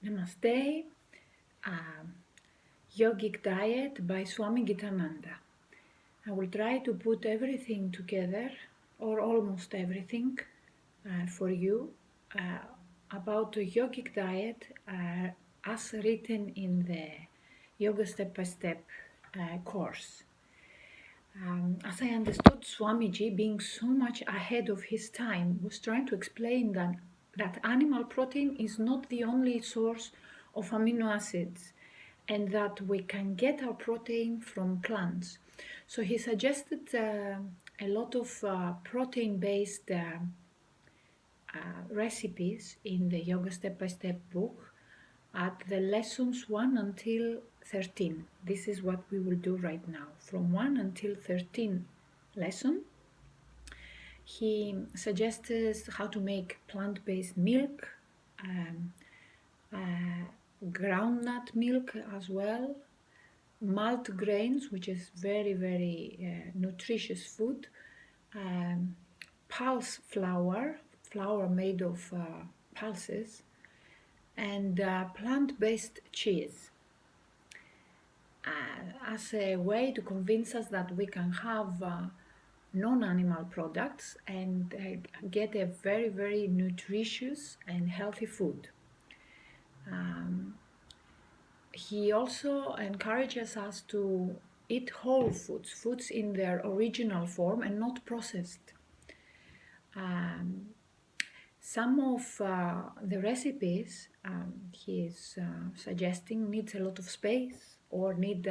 Namaste, Yogic Diet by Swami Gitananda. I will try to put everything together, or almost everything, for you about the yogic diet as written in the Yoga Step-by-Step course. As I understood, Swamiji, being so much ahead of his time, was trying to explain that animal protein is not the only source of amino acids and that we can get our protein from plants. So he suggested a lot of protein-based recipes in the Yoga Step-by-Step book at the lessons 1 until 13. This is what we will do right now, from 1 until 13 lesson. He suggests how to make plant-based milk, groundnut milk as well, malt grains, which is very nutritious food, pulse flour made of pulses, and plant-based cheese as a way to convince us that we can have non-animal products and get a very nutritious and healthy food. He also encourages us to eat whole foods in their original form and not processed. Some of the recipes he is suggesting needs a lot of space, or need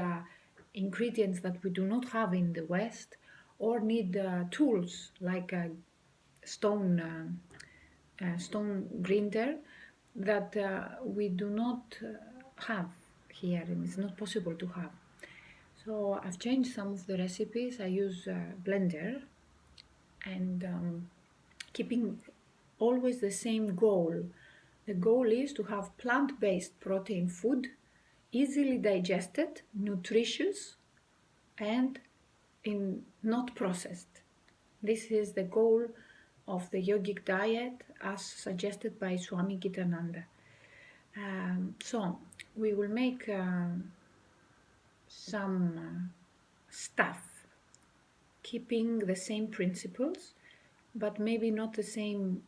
ingredients that we do not have in the West, or need tools like a stone grinder that we do not have here, and it's not possible to have. So I've changed some of the recipes. I use blender, and keeping always the same goal. The goal is to have plant-based protein food, easily digested, nutritious, and not processed. This is the goal of the yogic diet as suggested by Swami Gitananda. So we will make some stuff, keeping the same principles, but maybe not the same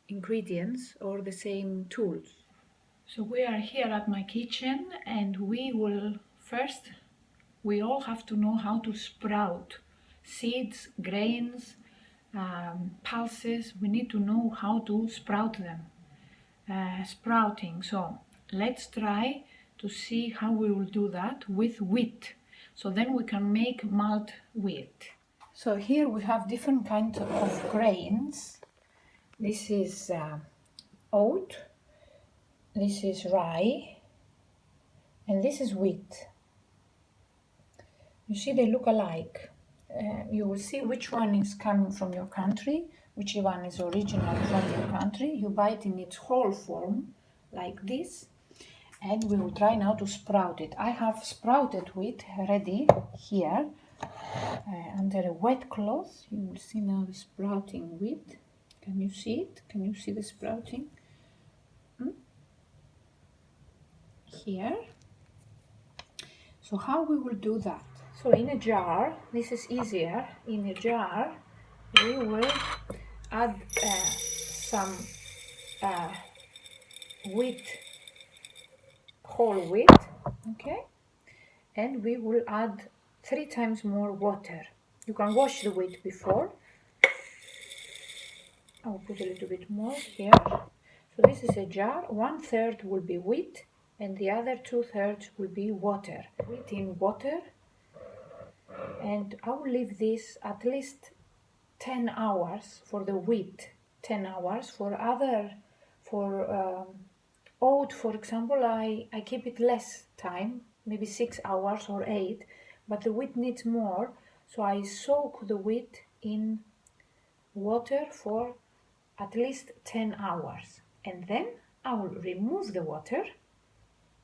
ingredients or the same tools. So we are here at my kitchen, and we all have to know how to sprout seeds, grains, pulses. We need to know how to sprout them. Sprouting. So let's try to see how we will do that with wheat. So then we can make malt wheat. So here we have different kinds of grains. This is oat, this is rye, and this is wheat. You see, they look alike. You will see which one is coming from your country, which one is original from your country. You buy it in its whole form, like this, and we will try now to sprout it. I have sprouted wheat ready here under a wet cloth. You will see now the sprouting wheat. Can you see it? Can you see the sprouting? Here. So how we will do that? So in a jar, this is easier. In a jar, we will add some wheat, whole wheat, okay? And we will add 3 times more water. You can wash the wheat before. I'll put a little bit more here. So this is a jar. 1/3 will be wheat, and the other 2/3 will be water. Wheat in water, and I will leave this at least 10 hours for the wheat, 10 hours. For oat, for example, I keep it less time, maybe 6 hours or 8, but the wheat needs more, so I soak the wheat in water for at least 10 hours. And then I will remove the water.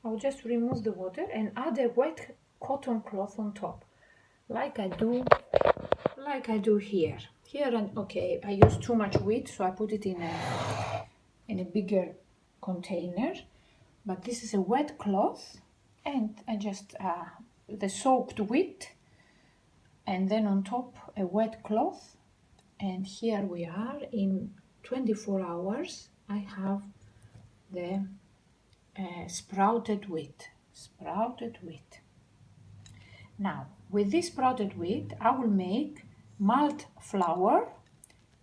I will just remove the water and add a wet cotton cloth on top, like I do here. And okay, I use too much wheat, so I put it in a bigger container, but this is a wet cloth, and I just the soaked wheat, and then on top a wet cloth, and here we are. In 24 hours I have the sprouted wheat. Now with this sprouted wheat I will make malt flour,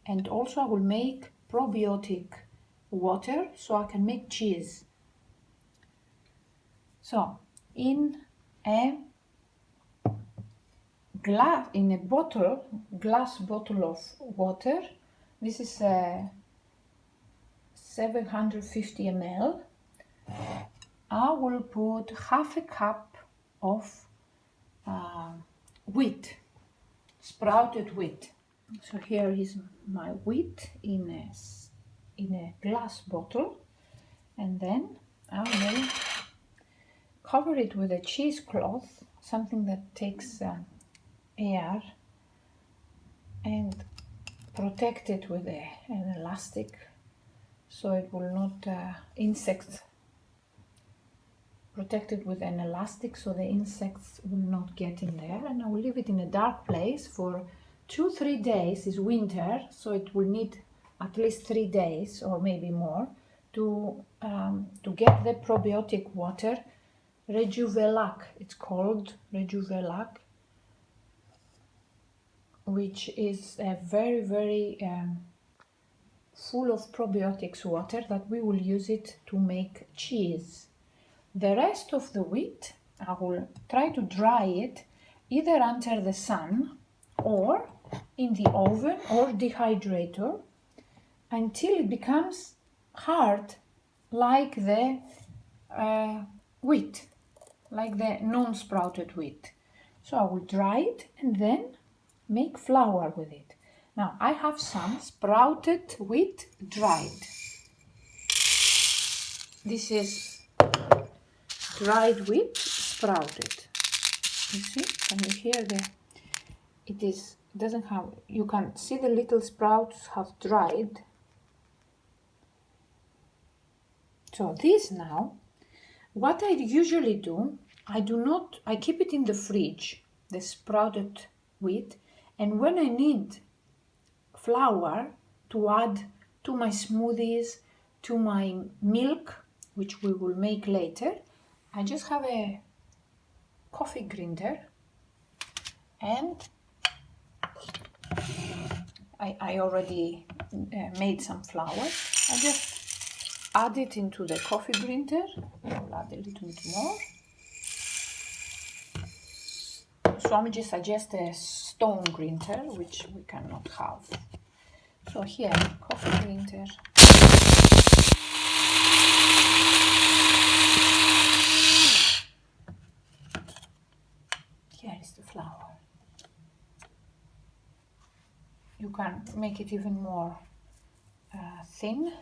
and also I will make probiotic water so I can make cheese. So in a glass bottle of water, this is 750 ml, I will put half a cup of wheat, sprouted wheat. So here is my wheat in a glass bottle, and then I will cover it with a cheesecloth, something that takes air, and protect it with an elastic so it will not insects. Protect it with an elastic so the insects will not get in there, and I will leave it in a dark place for 2-3 days. It's winter, so it will need at least 3 days or maybe more to get the probiotic water. Rejuvelac, it's called rejuvelac, which is a very, very full of probiotics water that we will use it to make cheese. The rest of the wheat, I will try to dry it either under the sun or in the oven or dehydrator until it becomes hard, like the wheat, like the non-sprouted wheat. So I will dry it and then make flour with it. Now I have some sprouted wheat dried. This is dried wheat sprouted. You see? Can you hear doesn't have, you can see the little sprouts have dried. So this now, what I usually do, I keep it in the fridge, the sprouted wheat, and when I need flour to add to my smoothies, to my milk, which we will make later, I just have a coffee grinder, and I already made some flour. I just add it into the coffee grinder. I'll add a little bit more. Swamiji suggests a stone grinder, which we cannot have. So here, coffee grinder. Here is the flour. You can make it even more thin.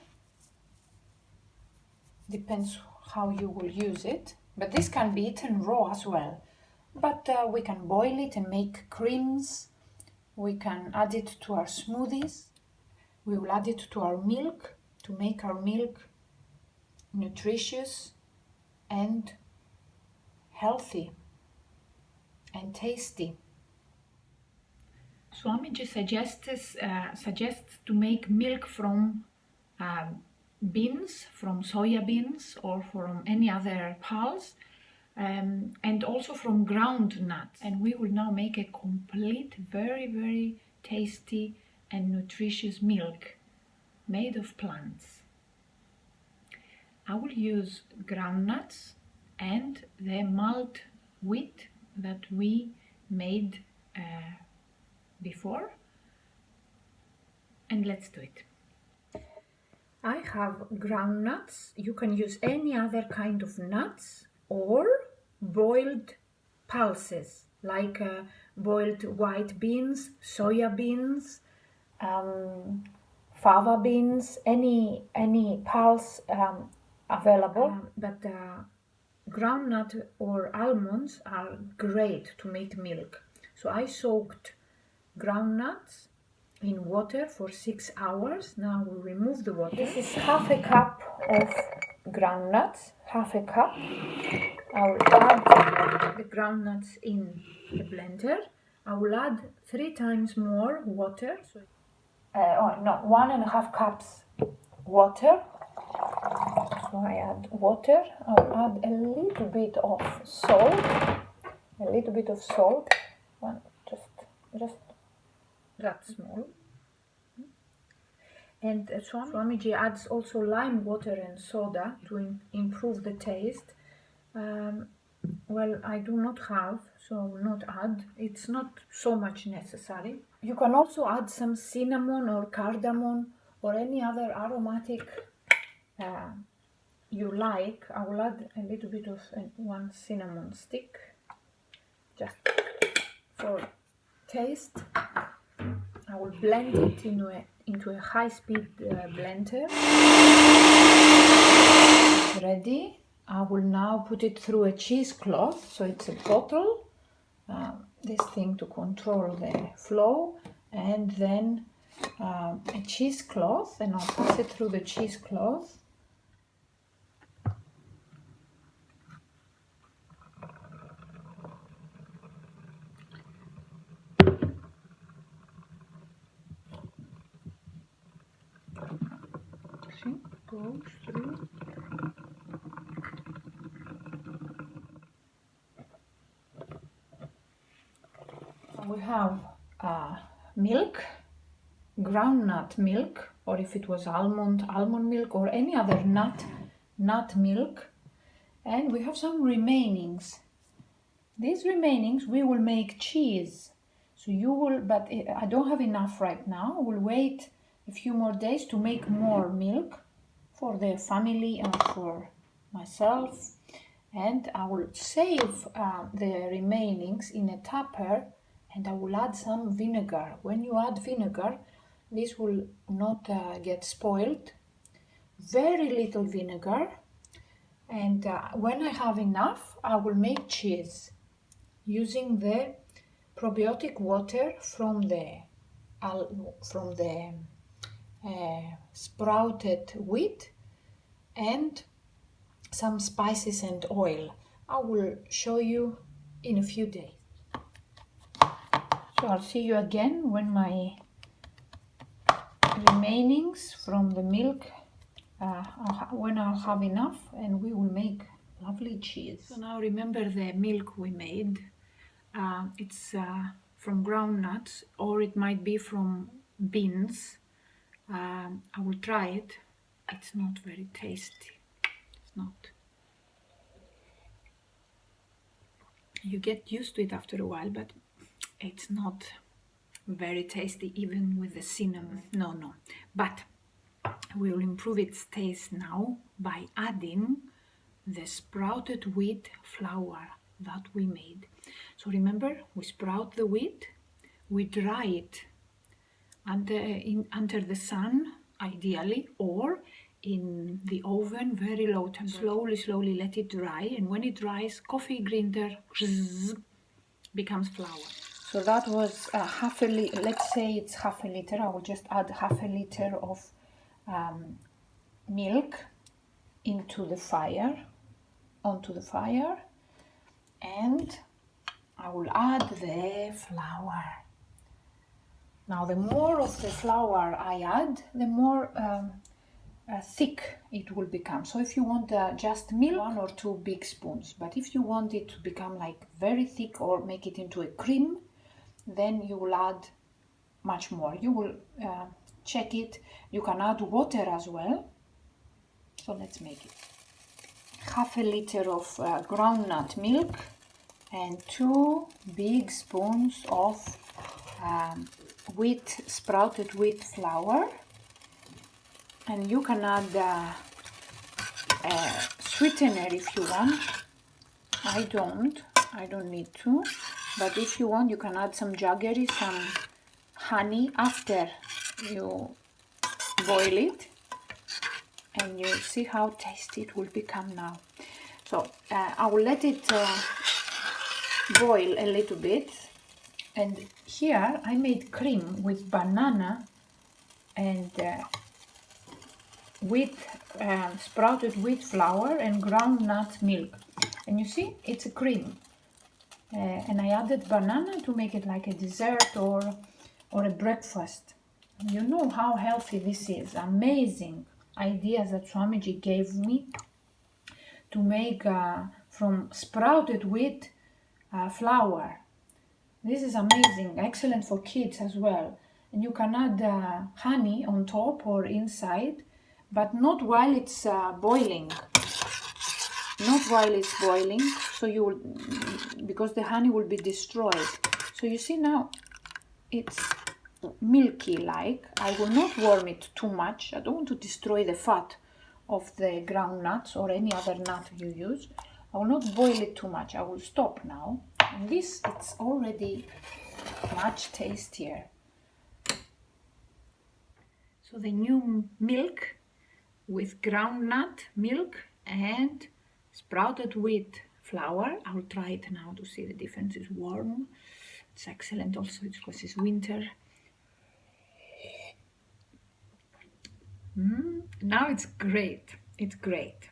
Depends how you will use it. But this can be eaten raw as well. But we can boil it and make creams. We can add it to our smoothies. We will add it to our milk to make our milk nutritious and healthy and tasty. Swamiji suggests to make milk from beans, from soya beans or from any other pulse, and also from ground nuts. And we will now make a complete, very, very tasty and nutritious milk made of plants. I will use ground nuts and the malt wheat that we made before, and let's do it. I have ground nuts. You can use any other kind of nuts or boiled pulses like boiled white beans, soya beans, fava beans, any pulse available. But groundnut or almonds are great to make milk. So I soaked groundnuts in water for 6 hours. Now we'll remove the water. This is half a cup of groundnuts, half a cup. I will add the groundnuts in the blender. I will add 3 times more water. 1.5 cups water. So I add water. I'll add a little bit of salt. Just that small. And Swamiji adds also lime water and soda to improve the taste. Well, I do not have, so I will not add. It's not so much necessary. You can also add some cinnamon or cardamom or any other aromatic you like. I will add a little bit of 1 cinnamon stick, just for taste. I will blend it into a high-speed blender. It's ready. I will now put it through a cheesecloth, so it's a bottle, this thing to control the flow, and then a cheesecloth, and I'll pass it through the cheesecloth. See, goes through. We have milk, groundnut milk, or if it was almond milk, or any other nut milk, and we have some remainings. These remainings we will make cheese. So you will, but I don't have enough right now. We'll wait a few more days to make more milk for the family and for myself, and I will save the remainings in a tupper, and I will add some vinegar. When you add vinegar, this will not get spoiled. Very little vinegar, and when I have enough, I will make cheese using the probiotic water from the sprouted wheat and some spices and oil. I will show you in a few days. So I'll see you again when my remainings from the milk, when I'll have enough, and we will make lovely cheese. So now remember the milk we made. It's from groundnuts, or it might be from beans. I will try it. It's not very tasty. It's not. You get used to it after a while, but it's not very tasty, even with the cinnamon. No. But we will improve its taste now by adding the sprouted wheat flour that we made. So remember, we sprout the wheat, we dry it under the sun, ideally, or in the oven, very low temperature. Slowly let it dry, and when it dries, coffee grinder becomes flour. So that was half a liter. Let's say it's half a liter. I will just add half a liter of milk onto the fire, and I will add the flour. Now, the more of the flour I add, the more thick it will become. So if you want just milk, 1 or 2 big spoons. But if you want it to become like very thick or make it into a cream, then you will add much more. You will check it. You can add water as well. So let's make it. Half a liter of groundnut milk and 2 big spoons of sprouted wheat flour. And you can add a sweetener if you want. I don't need to, but if you want, you can add some jaggery, some honey after you boil it, and you see how tasty it will become now. So I will let it boil a little bit, and here I made cream with banana and wheat, sprouted wheat flour and groundnut milk. And you see, it's a cream. And I added banana to make it like a dessert or a breakfast. You know how healthy this is. Amazing ideas that Swamiji gave me to make from sprouted wheat flour. This is amazing, excellent for kids as well. And you can add honey on top or inside, but not while it's boiling. Not while it's boiling, so you will, because the honey will be destroyed. So you see now, it's milky like. I will not warm it too much. I don't want to destroy the fat of the ground nuts or any other nut you use. I will not boil it too much. I will stop now. And this, it's already much tastier. So the new milk with groundnut milk and sprouted wheat flour. I'll try it now to see the difference. It's warm. It's excellent also because it's winter. Now it's great. It's great.